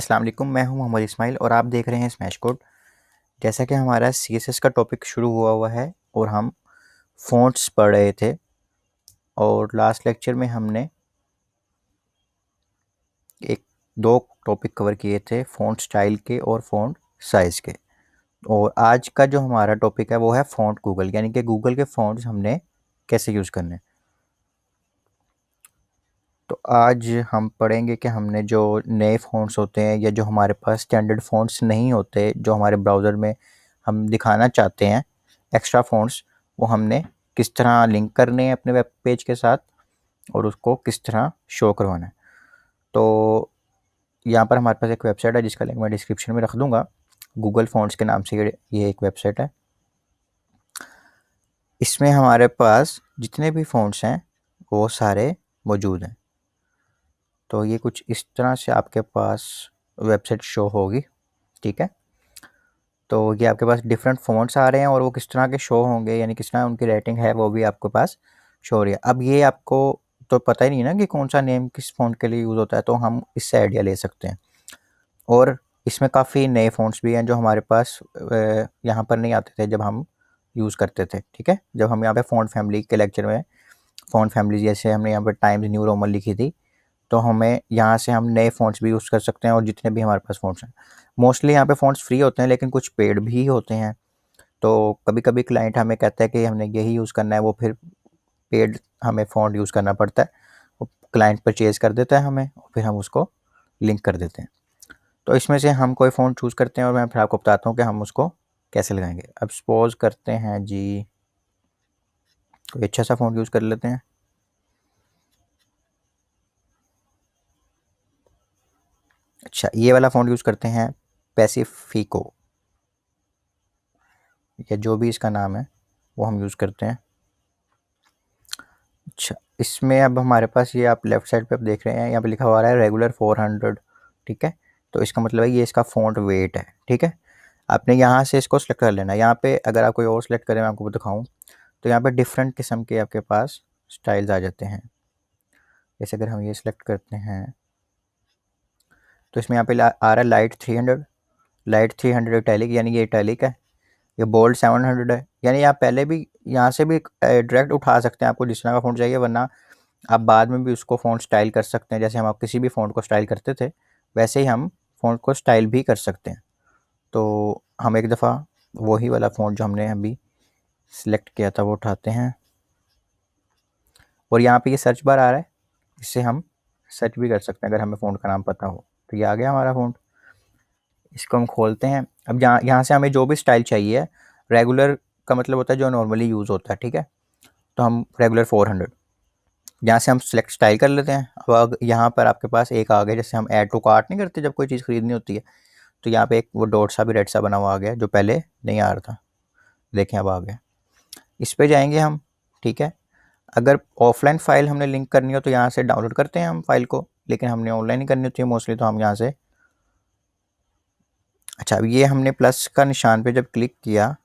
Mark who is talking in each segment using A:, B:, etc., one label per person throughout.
A: अस्सलाम वालेकुम, मैं हूं मोहम्मद इस्माइल और आप देख रहे हैं स्मैश कोड। जैसा कि हमारा सीएसएस का टॉपिक शुरू हुआ है और हम फ़ॉन्ट्स पढ़ रहे थे और लास्ट लेक्चर में हमने एक दो टॉपिक कवर किए थे, फ़ॉन्ट स्टाइल के और फ़ॉन्ट साइज़ के। और आज का जो हमारा टॉपिक है वो है फ़ॉन्ट गूगल, यानी कि गूगल के फ़ॉन्ट्स हमने कैसे यूज़ करने। तो आज हम पढ़ेंगे कि हमने जो नए फ़ॉन्ट्स होते हैं या जो हमारे पास स्टैंडर्ड फ़ॉन्ट्स नहीं होते, जो हमारे ब्राउज़र में हम दिखाना चाहते हैं एक्स्ट्रा फ़ॉन्ट्स, वो हमने किस तरह लिंक करने हैं अपने वेब पेज के साथ और उसको किस तरह शो करवाना है। तो यहाँ पर हमारे पास एक वेबसाइट है जिसका लिंक मैं डिस्क्रिप्शन में रख दूँगा। गूगल फ़ॉन्ट्स के नाम से ये एक वेबसाइट है। इसमें हमारे पास जितने भी फ़ॉन्ट्स हैं वो सारे मौजूद हैं। तो ये कुछ इस तरह से आपके पास वेबसाइट शो होगी, ठीक है। तो ये आपके पास डिफरेंट फ़ॉन्ट्स आ रहे हैं और वो किस तरह के शो होंगे, यानी किस तरह उनकी रेटिंग है, वो भी आपके पास शो हो रही है। अब ये आपको तो पता ही नहीं ना कि कौन सा नेम किस फ़ॉन्ट के लिए यूज़ होता है, तो हम इससे आइडिया ले सकते हैं। और इसमें काफ़ी नए फ़ॉन्ट्स भी हैं जो हमारे पास यहाँ पर नहीं आते थे जब हम यूज़ करते थे, ठीक है। जब हम यहाँ पे फ़ॉन्ट फैमिली के लेक्चर में फ़ॉन्ट फैमिली जैसे हमने यहाँ पर टाइम्स न्यू रोमन लिखी थी, तो हमें यहाँ से हम नए फ़ॉन्ट्स भी यूज़ कर सकते हैं और जितने भी हमारे पास फ़ॉन्ट्स हैं। मोस्टली यहाँ पे फ़ॉन्ट्स फ्री होते हैं लेकिन कुछ पेड भी होते हैं। तो कभी-कभी क्लाइंट हमें कहता है कि हमने यही यूज़ करना है, वो फिर पेड हमें फ़ॉन्ट यूज़ करना पड़ता है। वो क्लाइंट परचेज़ कर देता है हमें और फिर हम उसको लिंक कर देते हैं। तो इसमें से हम कोई फ़ॉन्ट चूज़ करते हैं और मैं फिर आपको बताता हूँ कि हम उसको कैसे लगाएँगे। अब सपोज़ करते हैं जी, कोई अच्छा सा फ़ॉन्ट यूज़ कर लेते हैं। अच्छा, ये वाला फ़ॉन्ट यूज़ करते हैं, पैसिफ़िको या जो भी इसका नाम है वो हम यूज़ करते हैं। अच्छा, इसमें अब हमारे पास ये आप लेफ़्ट साइड पे आप देख रहे हैं, यहाँ पे लिखा हुआ है रेगुलर 400, ठीक है। तो इसका मतलब है ये इसका फ़ॉन्ट वेट है, ठीक है। आपने यहाँ से इसको सेलेक्ट कर लेना है। यहाँ पे अगर आप कोई और सेलेक्ट करें, मैं आपको दिखाऊँ, तो यहाँ पे डिफरेंट किस्म के आपके पास स्टाइल्स आ जाते हैं। जैसे अगर हम ये सेलेक्ट करते हैं तो इसमें यहाँ पे आ रहा है लाइट 300 इटैलिक, यानी ये इटैलिक है। ये बोल्ड 700 है, यानी आप पहले भी यहाँ से भी डायरेक्ट उठा सकते हैं आपको जिस तरह का फ़ॉन्ट चाहिए, वरना आप बाद में भी उसको फ़ॉन्ट स्टाइल कर सकते हैं। जैसे हम आप किसी भी फ़ॉन्ट को स्टाइल करते थे वैसे ही हम फ़ॉन्ट को स्टाइल भी कर सकते हैं। तो हम एक दफ़ा वही वाला फ़ॉन्ट जो हमने अभी सिलेक्ट किया था वो उठाते हैं और यहाँ पे ये सर्च बार आ रहा है, इससे हम सर्च भी कर सकते हैं अगर हमें फ़ॉन्ट का नाम पता हो। तो ये आ गया हमारा फ़ॉन्ट। इसको हम खोलते हैं। अब यहाँ से हमें जो भी स्टाइल चाहिए, रेगुलर का मतलब होता है जो नॉर्मली यूज़ होता है, ठीक है। तो हम रेगुलर 400 यहाँ से हम सेलेक्ट स्टाइल कर लेते हैं। अब यहाँ पर आपके पास एक आ गया, जैसे हम ऐड टू कार्ट नहीं करते जब कोई चीज़ खरीदनी होती है, तो यहाँ पे एक वो डॉट सा भी रेड सा बना हुआ आ गया जो पहले नहीं आ रहा था, देखें अब आ गया। इस पे जाएंगे हम, ठीक है। अगर ऑफलाइन फ़ाइल हमने लिंक करनी हो तो यहाँ से डाउनलोड करते हैं हम फाइल को, लेकिन हमने ऑनलाइन ही करनी होती है मोस्टली, तो हम यहाँ से। अच्छा, अब ये हमने प्लस का निशान पे जब क्लिक किया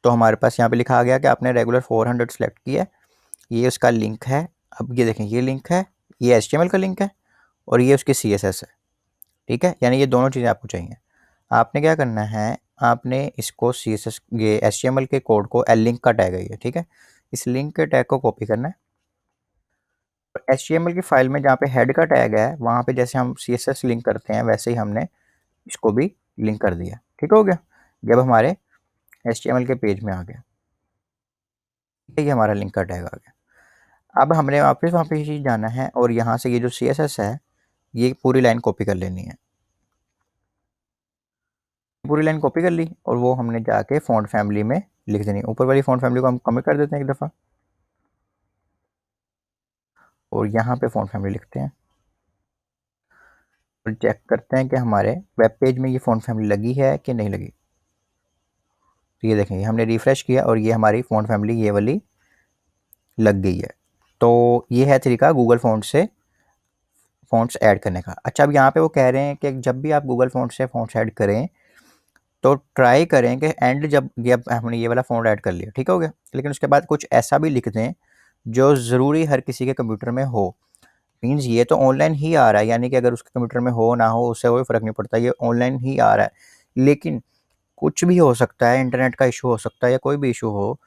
A: तो हमारे पास यहाँ पे लिखा आ गया कि आपने रेगुलर 400 सेलेक्ट किया है, ये उसका लिंक है। अब ये देखें, ये लिंक है, ये HTML का लिंक है और ये उसकी CSS है, ठीक है। यानी ये दोनों चीज़ें आपको चाहिए। आपने क्या करना है, आपने इसको CSS ये HTML के कोड को लिंक का टैग है ये, ठीक है। इस लिंक के टैग को कॉपी करना है। HTML की फाइल में जहाँ पे हेड का टैग है वहाँ पे जैसे हम CSS लिंक करते हैं वैसे ही हमने इसको भी लिंक कर दिया, ठीक हो गया। जब हमारे HTML के पेज में आ गया, ये हमारा लिंक का टैग आ गया। अब हमने वापस वहाँ पे ही जाना है और यहाँ से ये जो CSS है ये पूरी लाइन कॉपी कर लेनी है। पूरी लाइन कॉपी कर ली और वो हमने जाके फ़ॉन्ट फैमिली में लिख देनी है। ऊपर वाली फ़ॉन्ट फैमिली को हम कमेंट कर देते हैं एक दफ़ा और यहाँ पे फ़ॉन्ट फैमिली लिखते हैं और चेक करते हैं कि हमारे वेब पेज में ये फ़ॉन्ट फैमिली लगी है कि नहीं लगी। तो ये देखें, हमने रिफ़्रेश किया और ये हमारी फ़ॉन्ट फैमिली ये वाली लग गई है। तो ये है तरीका गूगल फ़ॉन्ट से फ़ॉन्ट्स ऐड करने का। अच्छा, अब यहाँ पे वो कह रहे हैं कि जब भी आप गूगल फ़ॉन्ट से फ़ॉन्ट्स ऐड करें तो ट्राई करें कि एंड जब ये अब हमने ये वाला फ़ॉन्ट ऐड कर लिया, ठीक हो गया, लेकिन उसके बाद कुछ ऐसा भी लिख दें जो ज़रूरी हर किसी के कंप्यूटर में हो। मीन्स ये तो ऑनलाइन ही आ रहा है, यानी कि अगर उसके कंप्यूटर में हो ना हो उससे कोई फ़र्क नहीं पड़ता, ये ऑनलाइन ही आ रहा है। लेकिन कुछ भी हो सकता है, इंटरनेट का इशू हो सकता है या कोई भी इशू हो,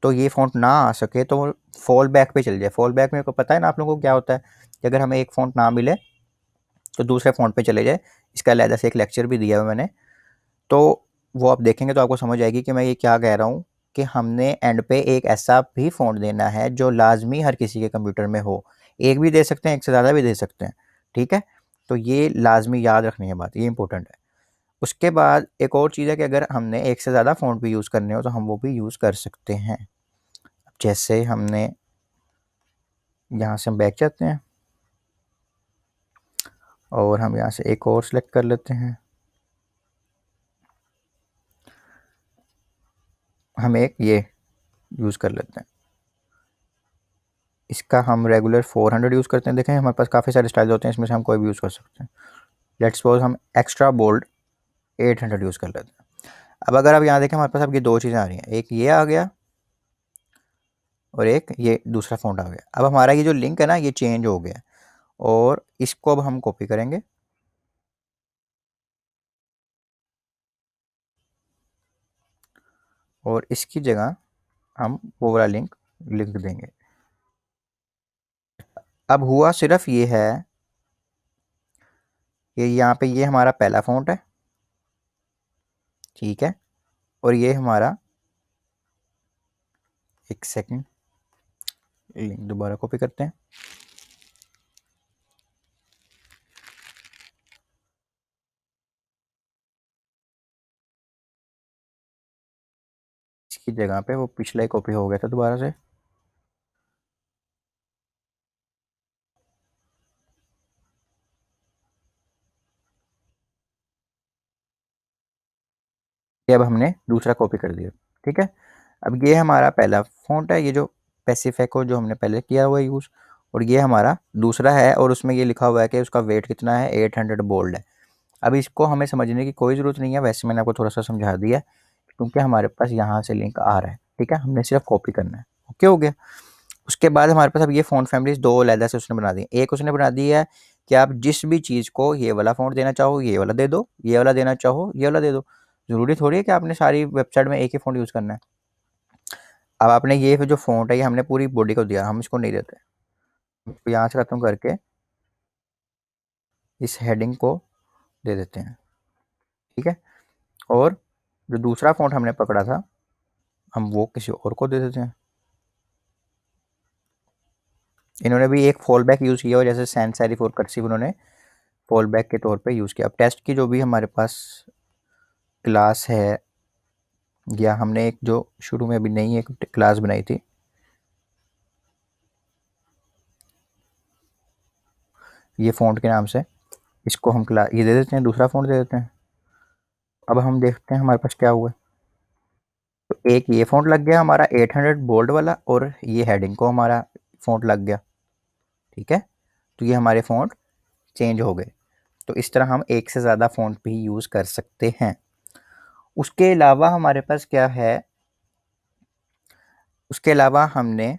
A: तो ये फ़ॉन्ट ना आ सके तो फॉल बैक पे चल जाए। फॉल बैक में को पता है ना आप लोगों को क्या होता है, कि अगर हमें एक फ़ॉन्ट ना मिले तो दूसरे फ़ॉन्ट पे चले जाए। इसका अलहदा से एक लेक्चर भी दिया है मैंने, तो वो आप देखेंगे तो आपको समझ आएगी कि मैं ये क्या कह रहा हूँ, कि हमने एंड पे एक ऐसा भी फ़ॉन्ट देना है जो लाज़मी हर किसी के कंप्यूटर में हो। एक भी दे सकते हैं, एक से ज़्यादा भी दे सकते हैं, ठीक है? तो ये लाज़मी याद रखनी है बात, ये इम्पोर्टेंट है। उसके बाद एक और चीज़ है कि अगर हमने एक से ज़्यादा फ़ॉन्ट भी यूज़ करने हो तो हम वो भी यूज़ कर सकते हैं। जैसे हमने यहाँ से हम बैक जाते हैं और हम यहाँ से एक और सेलेक्ट कर लेते हैं। हम एक ये यूज़ कर लेते हैं, इसका हम रेगुलर 400 यूज़ करते हैं। देखें हमारे पास काफ़ी सारे स्टाइल होते हैं, इसमें से हम कोई भी यूज़ कर सकते हैं। लेट्स सपोज हम एक्स्ट्रा बोल्ड 800 यूज़ कर लेते हैं। अब अगर आप यहाँ देखें हमारे पास अब ये दो चीज़ें आ रही हैं, एक ये आ गया और एक ये दूसरा फ़ॉन्ट आ गया। अब हमारा ये जो लिंक है ना ये चेंज हो गया, और इसको अब हम कॉपी करेंगे और इसकी जगह हम वो वाला लिंक लिख देंगे। अब हुआ सिर्फ ये है कि यहाँ पे ये हमारा पहला फ़ॉन्ट है, ठीक है, और ये हमारा, एक सेकंड, लिंक दोबारा कॉपी करते हैं। इसकी जगह पे वो पिछला ही कॉपी हो गया था दोबारा से। ये अब हमने दूसरा कॉपी कर दिया, ठीक है। अब ये हमारा पहला फ़ॉन्ट है, ये जो पैसिफिको जो हमने पहले किया हुआ है यूज़, और ये हमारा दूसरा है और उसमें ये लिखा हुआ है कि उसका वेट कितना है, 800 बोल्ड है। अब इसको हमें समझने की कोई ज़रूरत नहीं है, वैसे मैंने आपको थोड़ा-सा समझा दिया है, क्योंकि हमारे पास यहाँ से लिंक आ रहा है, ठीक है, हमने सिर्फ कॉपी करना है, ओके हो गया। उसके बाद हमारे पास अब ये फ़ॉन्ट फैमिलीज़ दो अलहदा से उसने बना दी। एक उसने बना दी है कि आप जिस भी चीज़ को ये वाला फ़ॉन्ट देना चाहो ये वाला दे दो, ये वाला देना चाहो ये वाला दे दो। ज़रूरी थोड़ी है कि आपने सारी वेबसाइट में एक ही फ़ॉन्ट यूज़ करना है। अब आपने ये जो फ़ॉन्ट है ये हमने पूरी बॉडी को दिया, हम इसको नहीं देते। इसको यहाँ से ख़त्म करके इस हेडिंग को दे देते हैं, ठीक है। और जो दूसरा फ़ॉन्ट हमने पकड़ा था हम वो किसी और को दे देते हैं। इन्होंने भी एक फॉल बैक यूज़ किया, और जैसे सैंस सेरिफ और कर्सिव उन्होंने फॉल बैक के तौर पे यूज़ किया। अब टेस्ट की जो भी हमारे पास क्लास है, या हमने एक जो शुरू में अभी नई एक क्लास बनाई थी, ये फ़ॉन्ट के नाम से, इसको हम क्लास ये दे देते हैं, दूसरा फ़ॉन्ट दे देते हैं। अब हम देखते हैं हमारे पास क्या हुआ है। तो एक ये फ़ॉन्ट लग गया हमारा 800 बोल्ड वाला, और ये हेडिंग को हमारा फ़ॉन्ट लग गया, ठीक है। तो ये हमारे फ़ॉन्ट चेंज हो गए। तो इस तरह हम एक से ज़्यादा फ़ॉन्ट भी यूज़ कर सकते हैं। उसके अलावा हमारे पास क्या है, उसके अलावा हमने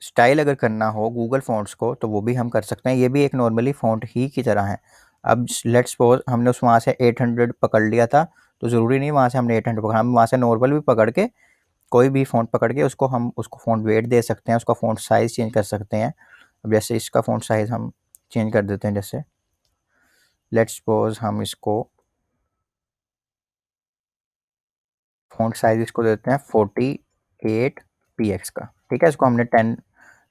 A: स्टाइल अगर करना हो गूगल फ़ॉन्ट्स को तो वो भी हम कर सकते हैं। ये भी एक नॉर्मली फ़ॉन्ट ही की तरह है। अब लेट्स सपोज़ हमने उस वहाँ से 800 पकड़ लिया था, तो ज़रूरी नहीं वहाँ से हमने 800 पकड़ा, हम वहाँ से नॉर्मल भी पकड़ के कोई भी फ़ॉन्ट पकड़ के उसको हम उसको फ़ॉन्ट वेट दे सकते हैं, उसका फ़ॉन्ट साइज़ चेंज कर सकते हैं। अब जैसे इसका फ़ॉन्ट साइज़ हम चेंज कर देते हैं, जैसे लेट्स सपोज़ हम इसको फ़ॉन्ट साइज़ इसको देते हैं 48 px का, ठीक है। इसको हमने 10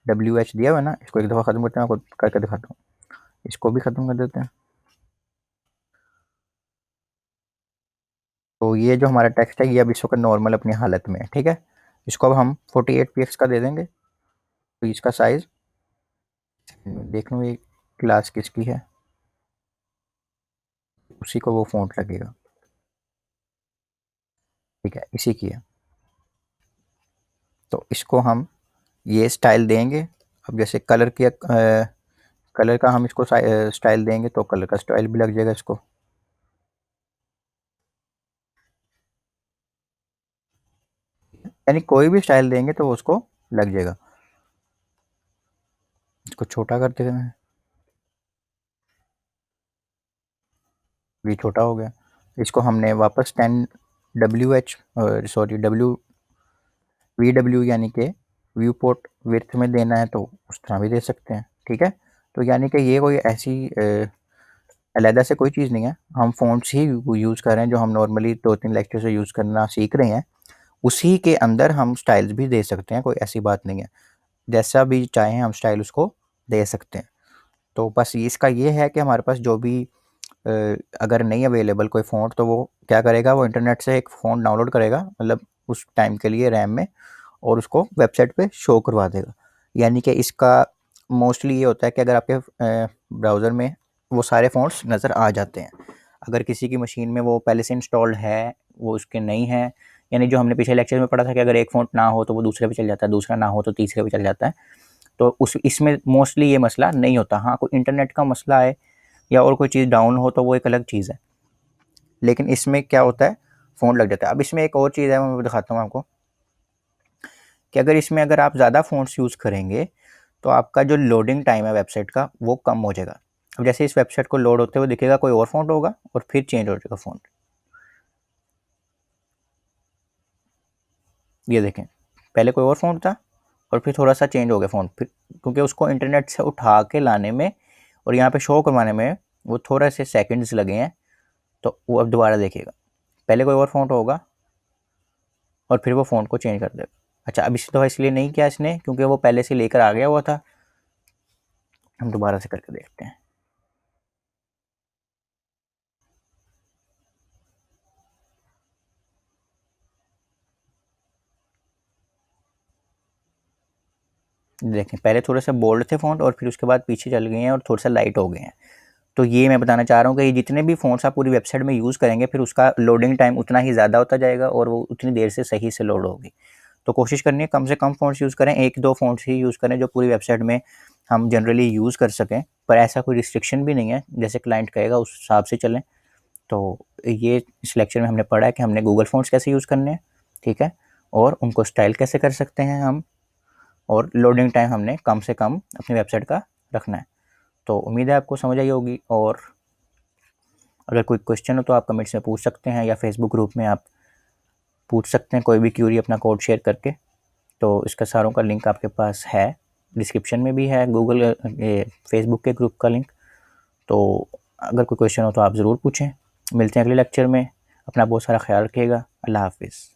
A: wh दिया हुआ है ना, इसको एक दफ़ा ख़त्म करते हैं, आपको करके दिखाता हूँ। इसको भी ख़त्म कर देते हैं। तो ये जो हमारा टेक्स्ट है ये अब इस वक्त नॉर्मल अपनी हालत में है, ठीक है। इसको अब हम 48 px का दे देंगे, तो इसका साइज़ देख लो, ये क्लास किसकी है, उसी को वो फ़ॉन्ट लगेगा, ठीक है, इसी की है। तो इसको हम ये स्टाइल देंगे। अब जैसे कलर की कलर का हम इसको स्टाइल देंगे तो कलर का स्टाइल भी लग जाएगा इसको। यानी कोई भी स्टाइल देंगे तो उसको लग जाएगा। इसको छोटा कर देते हैं, ये छोटा हो गया। इसको हमने वापस 10 WH सॉरी VW यानी कि व्यू पोर्ट विड्थ में देना है तो उस तरह भी दे सकते हैं, ठीक है। तो यानी कि ये कोई ऐसी अलहदा से कोई चीज़ नहीं है, हम फ़ॉन्ट्स ही यूज़ कर रहे हैं जो हम नॉर्मली 2-3 लेक्चर से यूज़ करना सीख रहे हैं, उसी के अंदर हम स्टाइल्स भी दे सकते हैं, कोई ऐसी बात नहीं है। जैसा भी चाहें हम स्टाइल उसको दे सकते हैं। तो बस इसका ये है कि हमारे पास जो भी अगर नहीं अवेलेबल कोई फ़ॉन्ट तो वो क्या करेगा, वो इंटरनेट से एक फ़ॉन्ट डाउनलोड करेगा, मतलब उस टाइम के लिए रैम में, और उसको वेबसाइट पे शो करवा देगा। यानी कि इसका मोस्टली ये होता है कि अगर आपके ब्राउज़र में वो सारे फ़ॉन्ट्स नज़र आ जाते हैं। अगर किसी की मशीन में वो पहले से इंस्टॉल्ड है, वो उसके नहीं है, यानी जो हमने पिछले लेक्चर में पढ़ा था कि अगर एक फ़ॉन्ट ना हो तो वो दूसरे पे चल जाता है, दूसरा ना हो तो तीसरे पे चल जाता है। तो उस इसमें मोस्टली ये मसला नहीं होता। हाँ, कोई इंटरनेट का मसला है या और कोई चीज़ डाउन हो तो वो एक अलग चीज़ है, लेकिन इसमें क्या होता है, फ़ॉन्ट लग जाता है। अब इसमें एक और चीज़ है, मैं दिखाता हूँ आपको, कि अगर आप ज़्यादा फ़ॉन्ट्स यूज़ करेंगे तो आपका जो लोडिंग टाइम है वेबसाइट का वो कम हो जाएगा। अब जैसे इस वेबसाइट को लोड होते हुए दिखेगा कोई और फ़ॉन्ट होगा और फिर चेंज हो जाएगा फ़ॉन्ट। ये देखें, पहले कोई और फ़ॉन्ट था और फिर थोड़ा-सा चेंज हो गया फ़ॉन्ट, फिर क्योंकि उसको इंटरनेट से उठा के लाने में और यहाँ पे शो करवाने में वो थोड़े से सेकंड्स लगे हैं, तो वो अब दोबारा देखिएगा, पहले कोई और फ़ॉन्ट होगा और फिर वो फ़ॉन्ट को चेंज कर देगा। अच्छा, अब इस दफ़ा इसलिए नहीं किया इसने क्योंकि वो पहले से लेकर आ गया हुआ था। हम दोबारा से करके देखते हैं। देखें, पहले थोड़े से बोल्ड थे फ़ॉन्ट और फिर उसके बाद पीछे चल गए हैं और थोड़े से लाइट हो गए हैं। तो ये मैं बताना चाह रहा हूँ कि ये जितने भी फ़ॉन्ट्स आप पूरी वेबसाइट में यूज़ करेंगे फिर उसका लोडिंग टाइम उतना ही ज़्यादा होता जाएगा और वो उतनी देर से सही से लोड होगी। तो कोशिश करनी है कम से कम फ़ॉन्ट्स यूज़ करें, 1-2 फ़ॉन्ट्स ही यूज़ करें जो पूरी वेबसाइट में हम जनरली यूज़ कर सकें। पर ऐसा कोई रिस्ट्रिक्शन भी नहीं है, जैसे क्लाइंट कहेगा उस हिसाब से चलें। तो ये इस लेक्चर में हमने पढ़ा है कि हमने गूगल फ़ॉन्ट्स कैसे यूज़ करने हैं, ठीक है? और उनको स्टाइल कैसे कर सकते हैं हम, और लोडिंग टाइम हमने कम से कम अपनी वेबसाइट का रखना है। तो उम्मीद है आपको समझ आई होगी, और अगर कोई क्वेश्चन हो तो आप कमेंट्स में पूछ सकते हैं या फेसबुक ग्रुप में आप पूछ सकते हैं कोई भी क्यूरी अपना कोड शेयर करके। तो इसका सारों का लिंक आपके पास है, डिस्क्रिप्शन में भी है गूगल फेसबुक के ग्रुप का लिंक। तो अगर कोई क्वेश्चन हो तो आप ज़रूर पूछें। मिलते हैं अगले लेक्चर में। अपना बहुत सारा ख्याल रखिएगा। अल्लाह हाफिज़।